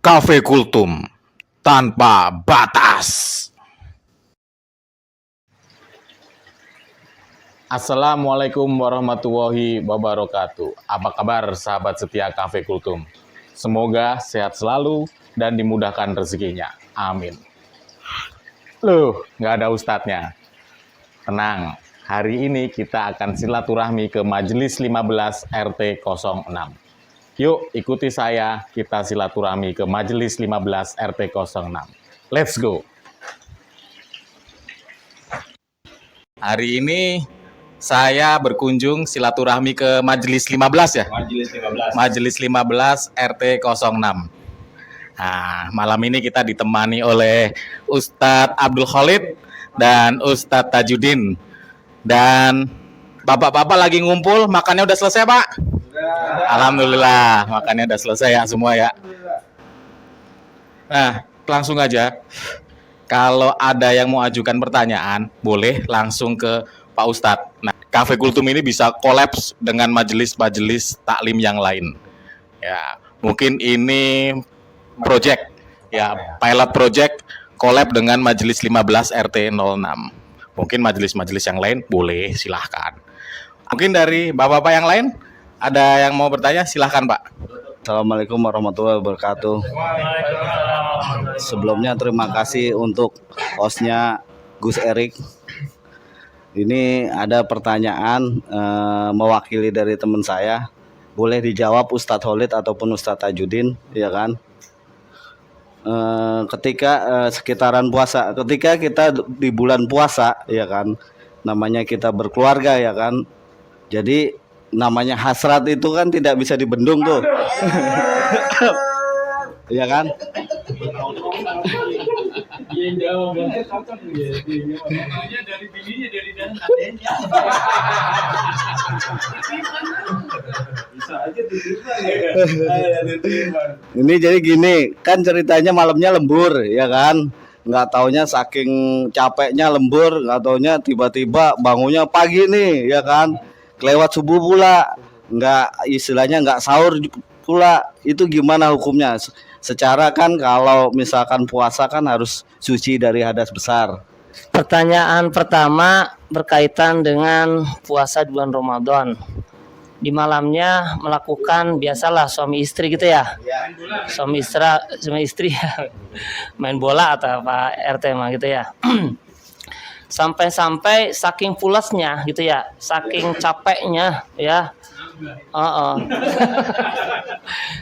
Cafe Kultum tanpa batas. Assalamualaikum warahmatullahi wabarakatuh. Apa kabar sahabat setia Cafe Kultum? Semoga sehat selalu dan dimudahkan rezekinya. Amin. Loh, nggak ada ustadznya. Tenang, hari ini kita akan silaturahmi ke Majelis 15 RT 06. Yuk, ikuti saya, kita silaturahmi ke Majelis 15 RT 06. Let's go! Hari ini saya berkunjung silaturahmi ke Majelis 15 ya? Majelis 15 RT 06. Nah, malam ini kita ditemani oleh Ustadz Abdul Khalid dan Ustadz Tajudin. Dan bapak-bapak lagi ngumpul, makannya udah selesai, Pak? Alhamdulillah, makannya udah selesai ya semua ya. Nah, langsung aja. Kalau ada yang mau ajukan pertanyaan, boleh langsung ke Pak Ustadz. Nah, Cafe Kultum ini bisa kolaps dengan majelis-majelis taklim yang lain. Ya, mungkin ini project, ya pilot project collab dengan Majelis 15 RT 06. Mungkin majelis-majelis yang lain boleh, silahkan. Mungkin dari bapak-bapak yang lain ada yang mau bertanya, silahkan Pak. Assalamualaikum warahmatullahi wabarakatuh. Sebelumnya terima kasih untuk hostnya Gus Erik. Ini ada pertanyaan mewakili dari teman saya. Boleh dijawab Ustadz Khalid ataupun Ustadz Tajudin, ya kan? Ketika sekitaran puasa, ketika kita di bulan puasa, ya kan, namanya kita berkeluarga, ya kan. Jadi namanya hasrat itu kan tidak bisa dibendung tuh. Ya kan? Ini jadi gini, kan ceritanya malamnya lembur, ya kan? Nggak taunya saking capeknya lembur, nggak taunya tiba-tiba bangunnya pagi nih, ya kan? Kelewat subuh pula, nggak istilahnya nggak sahur pula. Itu gimana hukumnya? Secara kan kalau misalkan puasa kan harus suci dari hadas besar. Pertanyaan pertama berkaitan dengan puasa di bulan Ramadan. Di malamnya melakukan biasalah suami istri gitu ya. Suami istri ya. Main bola atau apa RT mah gitu ya. Sampai-sampai saking pulasnya gitu ya, saking capeknya ya.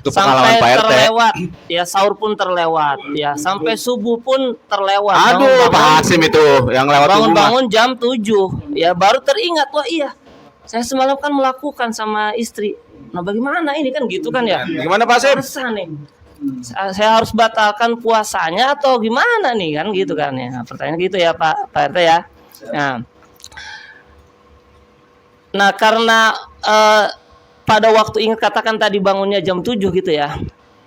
Sampai terlewat ya, sahur pun terlewat ya, sampai subuh pun terlewat. Aduh, Pak Hasim itu yang lewat bangun-bangun jam 7 ya, baru teringat, wah iya saya semalam kan melakukan sama istri. Nah bagaimana ini kan gitu kan ya. Gimana Pak Hasim? Nih, saya harus batalkan puasanya atau gimana nih kan gitu kan ya. Pertanyaan gitu ya Pak RT ya. Nah karena pada waktu ingat katakan tadi bangunnya jam 7 gitu ya,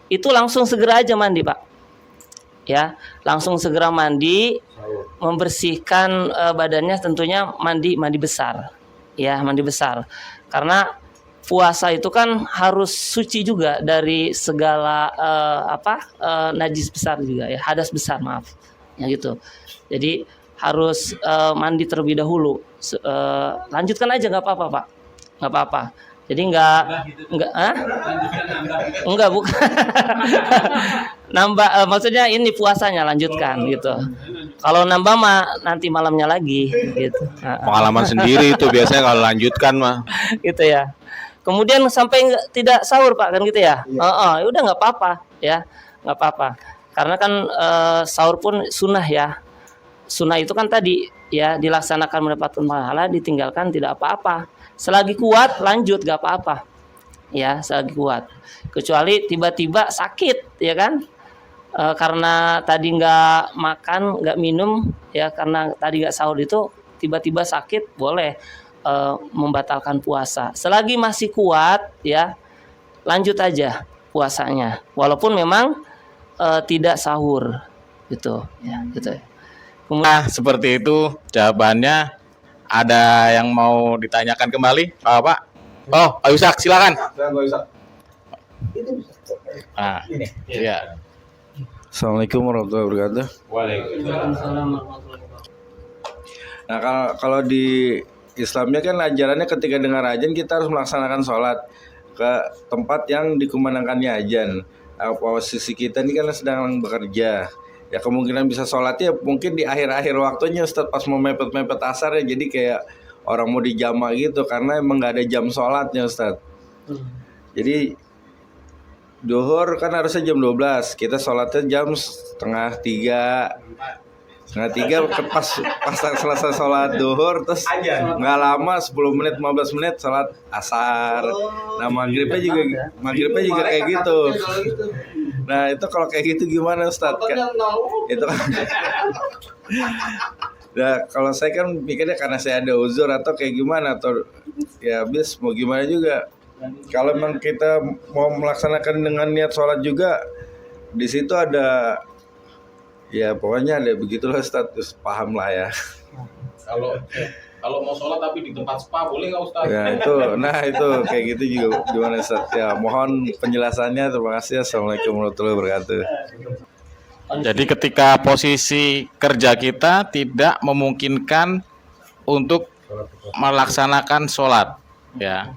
itu langsung segera aja mandi Pak. Ya, langsung segera mandi, membersihkan badannya, tentunya mandi besar. Ya, mandi besar. Karena puasa itu kan harus suci juga dari segala najis besar juga ya, hadas besar maaf. Ya gitu. Jadi harus mandi terlebih dahulu. Lanjutkan aja nggak apa-apa Pak. Nggak apa-apa. Jadi enggak bukan nambah, maksudnya ini puasanya lanjutkan gitu. Kalau nambah mah nanti malamnya lagi gitu. Pengalaman sendiri itu biasanya kalau lanjutkan mah. Gitu ya. Kemudian sampai tidak sahur Pak kan gitu ya. Udah nggak apa-apa ya, nggak apa-apa. Karena kan sahur pun sunnah ya. Sunnah itu kan tadi ya, dilaksanakan mendapatkan pahala, ditinggalkan tidak apa-apa. Selagi kuat lanjut gak apa-apa ya, selagi kuat. Kecuali tiba-tiba sakit ya kan, karena tadi nggak makan nggak minum ya, karena tadi nggak sahur itu tiba-tiba sakit, boleh membatalkan puasa. Selagi masih kuat ya, lanjut aja puasanya walaupun memang tidak sahur gitu ya, gitu. Nah seperti itu jawabannya. Ada yang mau ditanyakan kembali, Pak? Oh, Pak Yusak, silakan. Nah, iya. Assalamualaikum warahmatullahi wabarakatuh. Nah, kalau di Islamnya kan ajarannya ketika dengar azan kita harus melaksanakan sholat ke tempat yang dikumandangkannya azan. Nah, posisi kita ini kan sedang bekerja. Ya kemungkinan bisa sholatnya mungkin di akhir-akhir waktunya Ustaz, pas mau mepet-mepet asar ya, jadi kayak orang mau dijama gitu karena emang nggak ada jam sholatnya Ustaz. Jadi duhur kan harusnya jam 12, kita sholatnya jam setengah 3. Setengah 3 pas selesai sholat duhur, terus nggak lama 10 menit 15 menit sholat asar. Nah maghribnya juga kayak gitu. Nah itu kalau kayak gitu gimana Ustaz? Itu kan. Nah kalau saya kan mikirnya karena saya ada uzur atau kayak gimana, atau ya habis mau gimana juga. Kalau memang kita mau melaksanakan dengan niat sholat juga, di situ ada, ya pokoknya ada begitulah status, paham lah ya. Kalau mau sholat tapi di tempat spa boleh nggak Ustaz? Ya itu kayak gitu juga gimana Ustaz? Ya mohon penjelasannya, terima kasih. Assalamualaikum warahmatullahi wabarakatuh. Jadi ketika posisi kerja kita tidak memungkinkan untuk melaksanakan sholat, ya.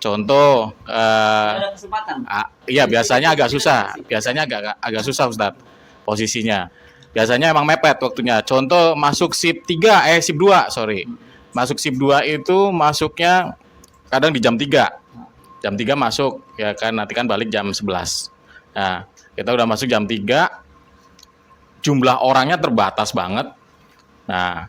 Contoh, Ada kesempatan. iya biasanya agak susah, agak susah Ustaz posisinya. Biasanya emang mepet waktunya. Contoh masuk shift 2, masuk shift 2 itu masuknya kadang di jam 3. Jam 3 masuk, ya kan, nanti kan balik jam 11. Nah, kita udah masuk jam 3, jumlah orangnya terbatas banget. Nah,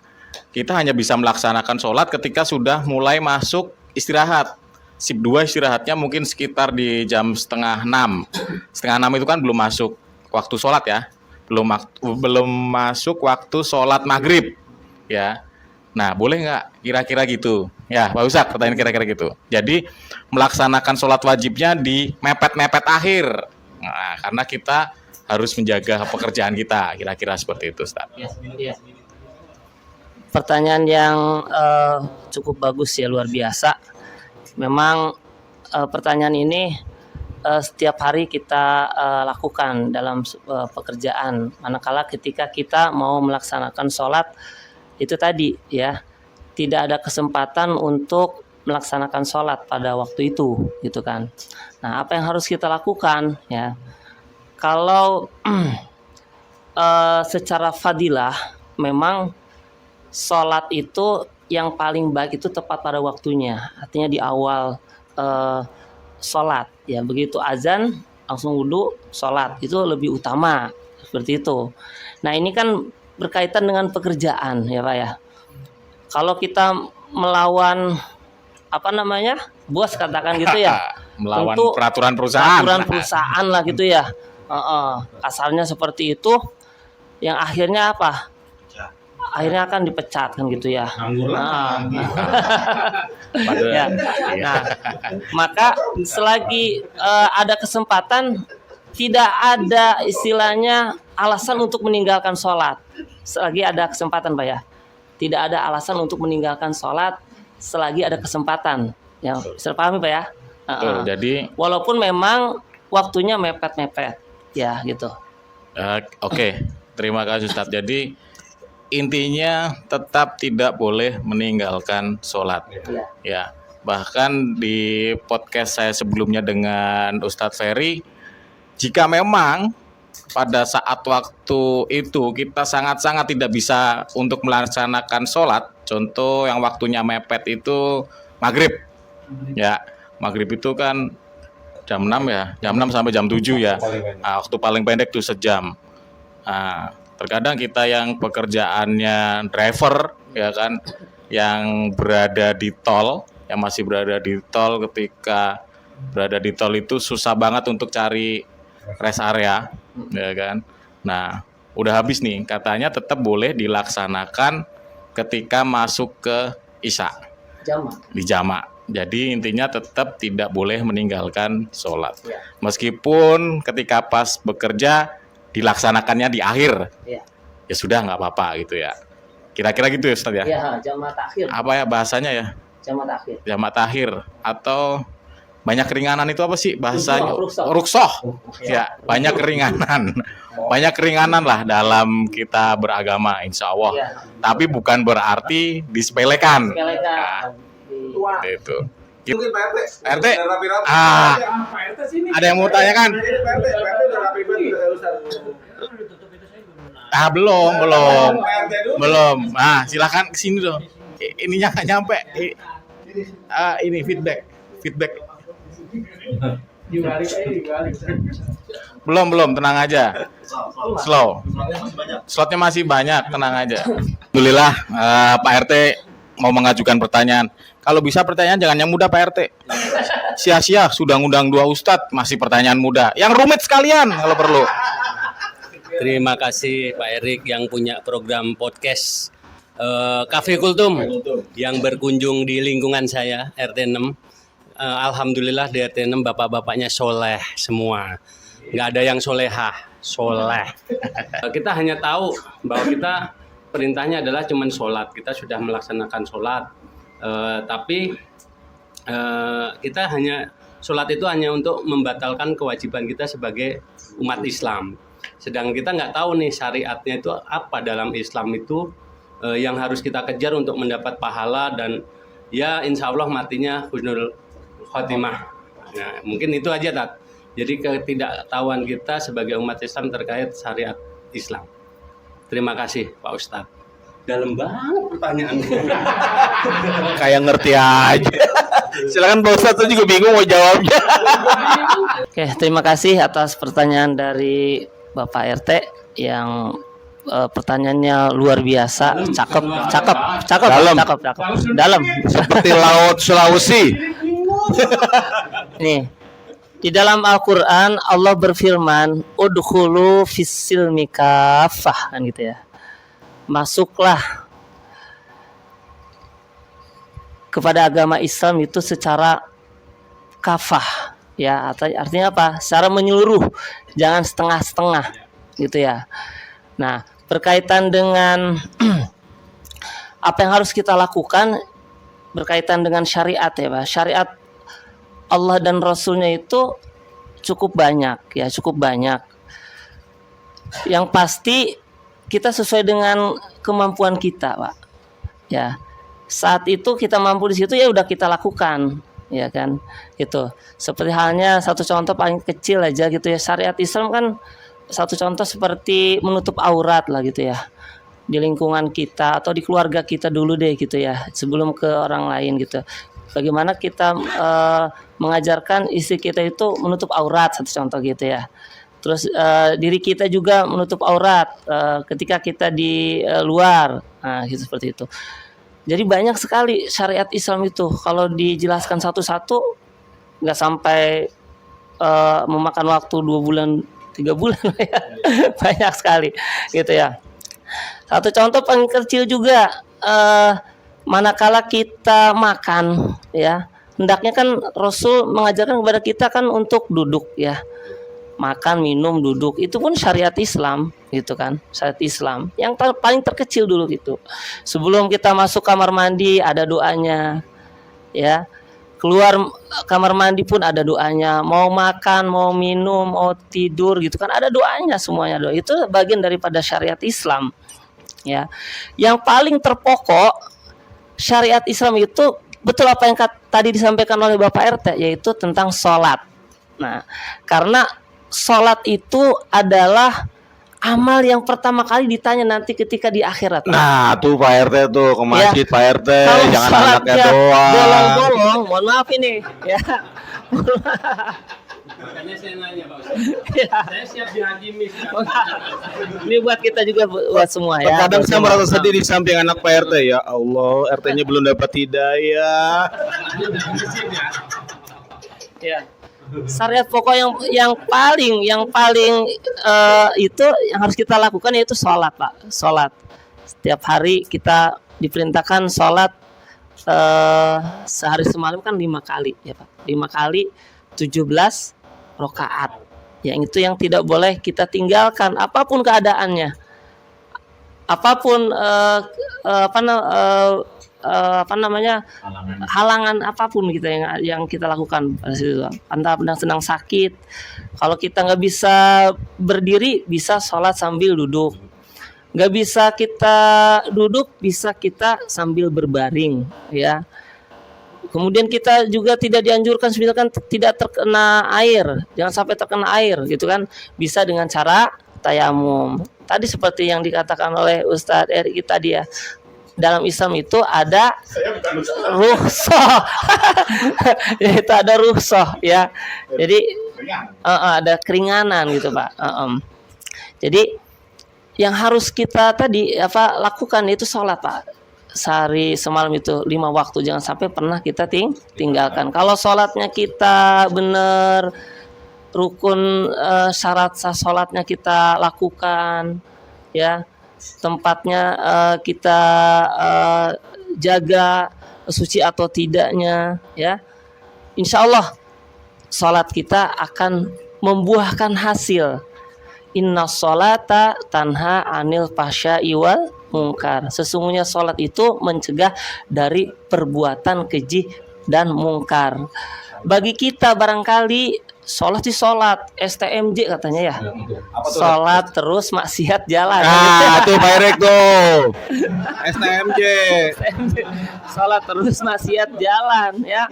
kita hanya bisa melaksanakan sholat ketika sudah mulai masuk istirahat. Shift 2 istirahatnya mungkin sekitar di jam setengah 6. Setengah 6 itu kan belum masuk waktu sholat ya. Belum masuk waktu sholat maghrib. Ya. Nah, boleh nggak kira-kira gitu? Ya, Pak Ustadz, pertanyaan kira-kira gitu. Jadi, melaksanakan sholat wajibnya di mepet-mepet akhir. Nah, karena kita harus menjaga pekerjaan kita. Kira-kira seperti itu, Ustadz. Ya. Pertanyaan yang cukup bagus ya, luar biasa. Memang pertanyaan ini setiap hari kita lakukan dalam pekerjaan. Manakala ketika kita mau melaksanakan sholat itu tadi ya, tidak ada kesempatan untuk melaksanakan sholat pada waktu itu, gitu kan. Nah, apa yang harus kita lakukan ya? Kalau secara fadilah memang sholat itu yang paling baik itu tepat pada waktunya, artinya di awal sholat ya, begitu azan langsung wudhu sholat itu lebih utama, seperti itu. Nah ini kan berkaitan dengan pekerjaan ya Pak ya. Kalau kita melawan bos katakan gitu ya, Melawan tentu peraturan perusahaan lah gitu ya. Kasarnya seperti itu, yang akhirnya apa? Akhirnya akan dipecat kan gitu ya. Ya. Nah, maka selagi ada kesempatan, tidak ada istilahnya alasan untuk meninggalkan sholat. Selagi ada kesempatan Pak ya, tidak ada alasan untuk meninggalkan sholat selagi ada kesempatan. Ya, bisa pahami Pak ya. Jadi walaupun memang waktunya mepet-mepet, ya gitu. Oke. Terima kasih Ustadz. Jadi intinya tetap tidak boleh meninggalkan sholat. Ya, bahkan di podcast saya sebelumnya dengan Ustadz Ferry, jika memang pada saat waktu itu kita sangat-sangat tidak bisa untuk melaksanakan sholat, contoh yang waktunya mepet itu maghrib. Ya, maghrib itu kan jam 6 ya, jam 6 sampai jam 7 ya. Nah, waktu paling pendek itu sejam. Nah, terkadang kita yang pekerjaannya driver ya kan, yang berada di tol, yang masih berada di tol, ketika berada di tol itu susah banget untuk cari rest area ya kan. Nah, udah habis nih, katanya tetap boleh dilaksanakan ketika masuk ke Isya di jamak. Jadi intinya tetap tidak boleh meninggalkan sholat, meskipun ketika pas bekerja dilaksanakannya di akhir, ya sudah nggak apa-apa gitu ya. Kira-kira gitu ya Ustaz ya? Iya, jamak takhir. Apa ya bahasanya ya? Jamak takhir. Jamak takhir, atau banyak keringanan itu apa sih bahasanya? Ruksoh. Ruksoh. Ya, banyak keringanan. Banyak keringanan lah dalam kita beragama, insya Allah. Ya. Tapi bukan berarti disepelekan. Sepelekan. Nah, itu. Mungkin Pak RT. Pak RT. Udah rapi-rapi. Ah, Pak RT sini. ada yang mau tanyakan? Ini Pak RT udah rapi banget udah Ustaz. Ah, belum. Pak RT dulu. Belum. Ah, silakan ke sini dong. Ininya nggak nyampe. Ini feedback. Belum, tenang aja. Slow. Slotnya masih banyak, tenang aja. Alhamdulillah, Pak RT mau mengajukan pertanyaan. Kalau bisa pertanyaan jangan yang mudah, Pak RT. Sia-sia sudah ngundang 2 ustadz, masih pertanyaan mudah. Yang rumit sekalian kalau perlu. Terima kasih Pak Erik yang punya program podcast Cafe Kultum yang berkunjung di lingkungan saya RT 6. Alhamdulillah di RT 6 bapak-bapaknya soleh semua. Nggak ada yang solehah, soleh. Kita hanya tahu bahwa kita perintahnya adalah cuman sholat. Kita sudah melaksanakan sholat. Tapi kita hanya sholat itu hanya untuk membatalkan kewajiban kita sebagai umat Islam. Sedang kita nggak tahu nih syariatnya itu apa dalam Islam itu yang harus kita kejar untuk mendapat pahala dan ya insya Allah matinya husnul khotimah. Nah, mungkin itu aja Tat. Jadi ketidaktahuan kita sebagai umat Islam terkait syariat Islam. Terima kasih Pak Ustadz. Dalam banget pertanyaannya. Kayak ngerti aja. Silakan Pak Ustadz, saya juga bingung mau jawabnya. Oke, terima kasih atas pertanyaan dari Bapak RT yang pertanyaannya luar biasa, cakep. Dalam. Seperti laut Sulawesi. Nih, di dalam Al-Quran Allah berfirman, udkhulu fis-silmi kafah, kan gitu ya. Masuklah kepada agama Islam itu secara kafah, ya. Artinya apa? Secara menyeluruh, jangan setengah-setengah, gitu ya. Nah, berkaitan dengan apa yang harus kita lakukan berkaitan dengan syariat ya, Pak. Syariat Allah dan Rasulnya itu cukup banyak. Yang pasti kita sesuai dengan kemampuan kita, Pak. Ya. Saat itu kita mampu di situ ya udah kita lakukan, ya kan? Itu. Seperti halnya satu contoh paling kecil aja gitu ya. Syariat Islam kan satu contoh seperti menutup aurat lah gitu ya. Di lingkungan kita atau di keluarga kita dulu deh gitu ya, sebelum ke orang lain gitu. Bagaimana kita mengajarkan istri kita itu menutup aurat, satu contoh gitu ya. Terus diri kita juga menutup aurat ketika kita di luar, nah gitu, seperti itu. Jadi banyak sekali syariat Islam itu. Kalau dijelaskan satu-satu nggak sampai memakan waktu 2 bulan 3 bulan ya. Banyak sekali gitu ya. Satu contoh paling kecil juga, manakala kita makan ya, hendaknya kan Rasul mengajarkan kepada kita kan untuk duduk ya, makan, minum, duduk, itu pun syariat Islam gitu kan, syariat Islam yang paling terkecil dulu gitu. Sebelum kita masuk kamar mandi ada doanya ya, keluar kamar mandi pun ada doanya, mau makan, mau minum, mau tidur gitu kan ada doanya, semuanya doa. Itu bagian daripada syariat Islam ya. Yang paling terpokok syariat Islam itu betul apa yang tadi disampaikan oleh Bapak RT, yaitu tentang sholat. Nah, karena sholat itu adalah amal yang pertama kali ditanya nanti ketika di akhirat. Nah, tuh Pak RT tuh ke masjid, Ya. Pak RT, Kalau jangan sholatnya anaknya doang. bolong-bolong, mohon maaf ini ya. Makanya saya nanya Pak Ustadz. Saya siap dihakimi. Ini buat kita juga, buat semua ya. Kadang saya Buat merasa semua. sedih di samping anak Pak RT, ya Allah, RT-nya belum dapat hidayah. Ya. Syariat pokok yang paling itu yang harus kita lakukan yaitu sholat, Pak. Sholat. Setiap hari kita diperintahkan sholat sehari semalam kan 5 kali ya, Pak. 5 kali 17 rakaat. Yang itu yang tidak boleh kita tinggalkan apapun keadaannya. Apapun apa namanya, halangan apapun kita yang kita lakukan pada situ. Entah sedang sakit, kalau kita nggak bisa berdiri, bisa sholat sambil duduk. Nggak bisa kita duduk, bisa kita sambil berbaring, ya. Kemudian kita juga tidak dianjurkan misalkan tidak terkena air, jangan sampai terkena air gitu kan. Bisa dengan cara tayamum. Tadi seperti yang dikatakan oleh Ustadz Erik tadi ya. Dalam Islam itu ada rukhsah. Itu ada rukhsah ya. Jadi ada keringanan gitu, Pak. Jadi yang harus kita tadi lakukan itu sholat, Pak. Sehari semalam itu 5 waktu, jangan sampai pernah kita tinggalkan. Kalau sholatnya kita benar, rukun syarat sholatnya kita lakukan, ya, tempatnya kita jaga suci atau tidaknya, ya, insya Allah sholat kita akan membuahkan hasil. Inna sholata tanha anil fahsya'i wal mungkar. Sesungguhnya sholat itu mencegah dari perbuatan keji dan mungkar. Bagi kita barangkali sholat sih sholat, STMJ katanya ya. Sholat terus maksiat jalan. Nah, tuh Pak Erik tuh. STMJ. Sholat terus maksiat jalan ya.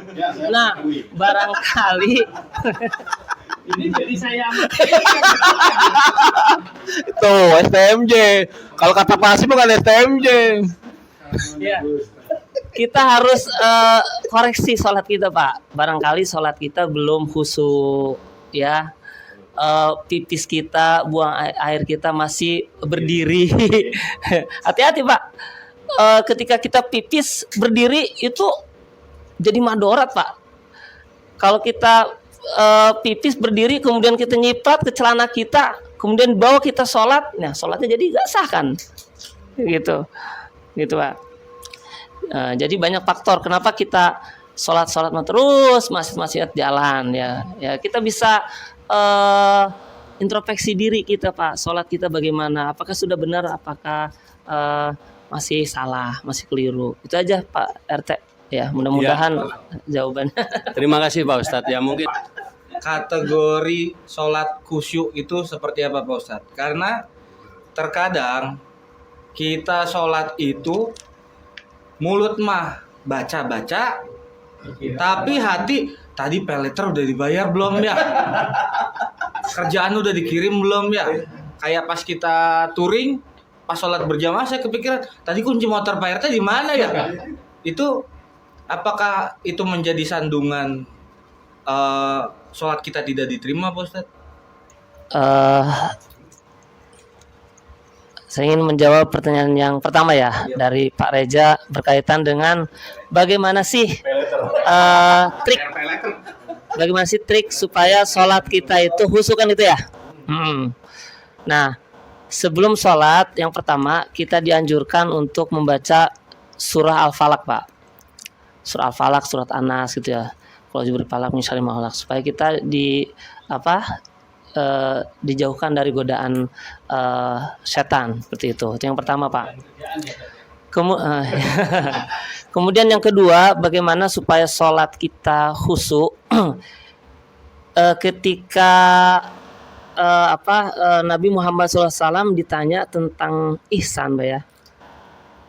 Nah, barangkali ini jadi saya Tuh STMJ. Kalau kata Pak Hasim bukan STMJ. ya. Kita harus koreksi sholat kita, Pak. Barangkali sholat kita belum khusyuk, ya. Pipis kita, buang air kita masih berdiri. Hati-hati, Pak. Ketika kita pipis berdiri itu jadi madorat, Pak. Kalau kita pipis berdiri, kemudian kita nyiprat ke celana kita, kemudian bawa kita sholat, nah sholatnya jadi gak sah kan, gitu Pak. Jadi banyak faktor kenapa kita sholat terus masih jalan ya. Kita bisa introspeksi diri kita, Pak. Sholat kita bagaimana? Apakah sudah benar? Apakah masih salah? Masih keliru? Itu aja, Pak RT. Ya, mudah-mudahan jawabannya. Terima kasih Pak Ustadz. Ya mungkin kategori sholat khusyuk itu seperti apa Pak Ustadz? Karena terkadang kita sholat itu mulut mah baca-baca, tapi hati tadi peleter udah dibayar belum ya? Kerjaan udah dikirim belum ya? Kayak pas kita touring, pas sholat berjamaah saya kepikiran tadi kunci motor Pak RT di mana ya? Itu apakah itu menjadi sandungan sholat kita tidak diterima, Pak Ustadz? Saya ingin menjawab pertanyaan yang pertama ya dari Pak Reja berkaitan dengan bagaimana sih trik supaya sholat kita itu khusyuk kan itu ya. Nah, sebelum sholat yang pertama kita dianjurkan untuk membaca surah Al-Falaq, Pak. Surah Al-Falaq, surat An-Nas gitu ya. Kalau Jibril Falaq misalnya mahlak supaya kita dijauhkan dari godaan setan seperti itu. Itu yang pertama, Pak. Kemudian yang kedua, bagaimana supaya sholat kita khusyuk ketika Nabi Muhammad SAW ditanya tentang ihsan, Pak ya.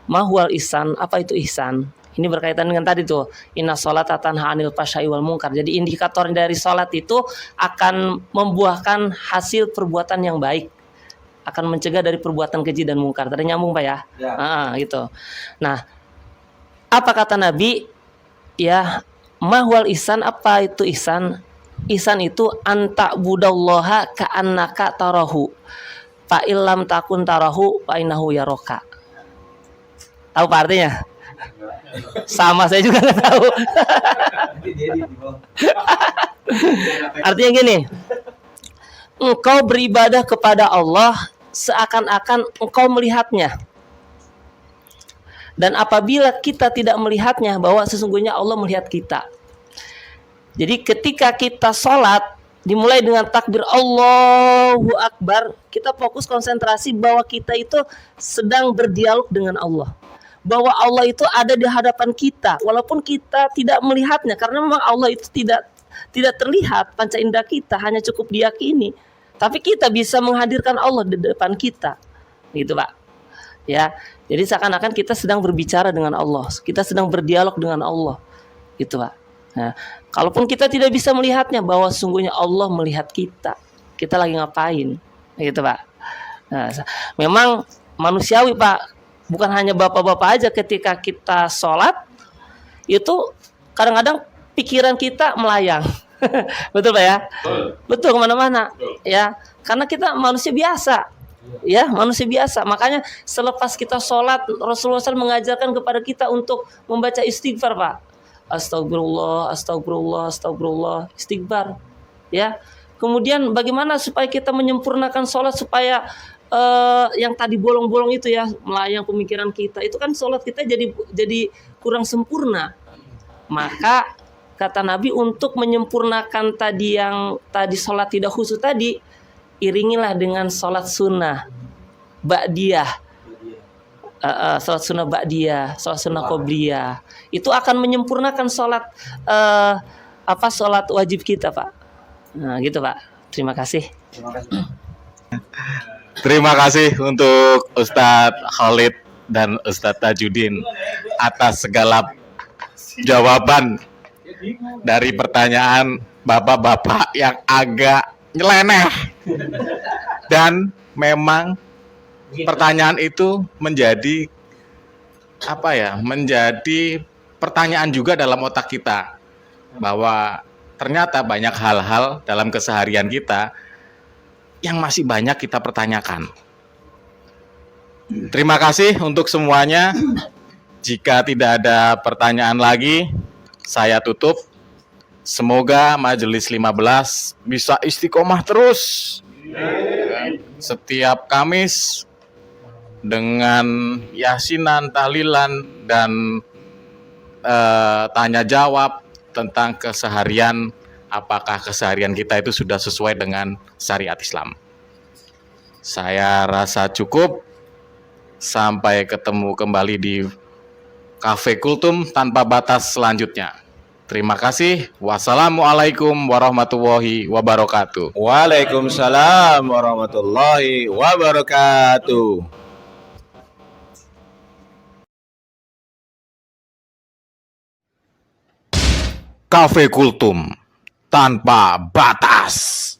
Mahwal ihsan, apa itu ihsan? Ini berkaitan dengan tadi tuh, inna sholata tanha anil fahsya'i wal munkar. Jadi indikator dari sholat itu akan membuahkan hasil perbuatan yang baik, akan mencegah dari perbuatan keji dan mungkar. Tadi nyambung, Pak ya? Gitu. Nah, apa kata Nabi? Ya, mahwal ihsan, apa itu ihsan? Ihsan itu anta budallaha ka'annaka tarahu. Fa illam takun tarahu fa innahu yaraka. Tahu Pak artinya? Sama saya juga nggak tahu. Artinya gini, engkau beribadah kepada Allah seakan-akan engkau melihatnya. Dan apabila kita tidak melihatnya, bahwa sesungguhnya Allah melihat kita. Jadi ketika kita sholat, dimulai dengan takbir Allahu Akbar, kita fokus konsentrasi bahwa kita itu sedang berdialog dengan Allah. bahwa Allah itu ada di hadapan kita walaupun kita tidak melihatnya, karena memang Allah itu tidak terlihat panca indera kita, hanya cukup diyakini. Tapi kita bisa menghadirkan Allah di depan kita, gitu Pak. Ya, jadi seakan-akan kita sedang berbicara dengan Allah, kita sedang berdialog dengan Allah, gitu Pak. Nah, kalaupun kita tidak bisa melihatnya, bahwa sungguhnya Allah melihat kita lagi ngapain, gitu Pak. Nah, memang manusiawi Pak, bukan hanya bapak-bapak aja, ketika kita sholat itu kadang-kadang pikiran kita melayang. Betul Pak ya? Betul, kemana-mana ya, karena kita manusia biasa ya, manusia biasa. Makanya selepas kita sholat, Rasulullah SAW mengajarkan kepada kita untuk membaca istighfar Pak. Astagfirullah, astagfirullah, astagfirullah, istighfar ya. Kemudian bagaimana supaya kita menyempurnakan sholat, supaya yang tadi bolong-bolong itu ya, melayang pemikiran kita, itu kan sholat kita jadi kurang sempurna. Maka kata Nabi, untuk menyempurnakan yang tadi sholat tidak khusyuk tadi, iringilah dengan sholat sunnah ba'diyah, sholat sunnah ba'diyah, sholat sunnah qobliyah. Itu akan menyempurnakan sholat sholat wajib kita Pak. Nah gitu Pak. Terima kasih. Terima kasih untuk Ustadz Khalid dan Ustadz Tajudin atas segala jawaban dari pertanyaan bapak-bapak yang agak nyeleneh. Dan memang pertanyaan itu menjadi menjadi pertanyaan juga dalam otak kita, bahwa ternyata banyak hal-hal dalam keseharian kita yang masih banyak kita pertanyakan. Terima kasih untuk semuanya. Jika tidak ada pertanyaan lagi, saya tutup. Semoga Majelis 15 bisa istiqomah terus setiap Kamis dengan yasinan, tahlilan, dan tanya jawab tentang keseharian. Apakah keseharian kita itu sudah sesuai dengan syariat Islam? Saya rasa cukup. Sampai ketemu kembali di Cafe Kultum tanpa batas selanjutnya. Terima kasih. Wassalamualaikum warahmatullahi wabarakatuh. Waalaikumsalam warahmatullahi wabarakatuh. Cafe Kultum tanpa batas.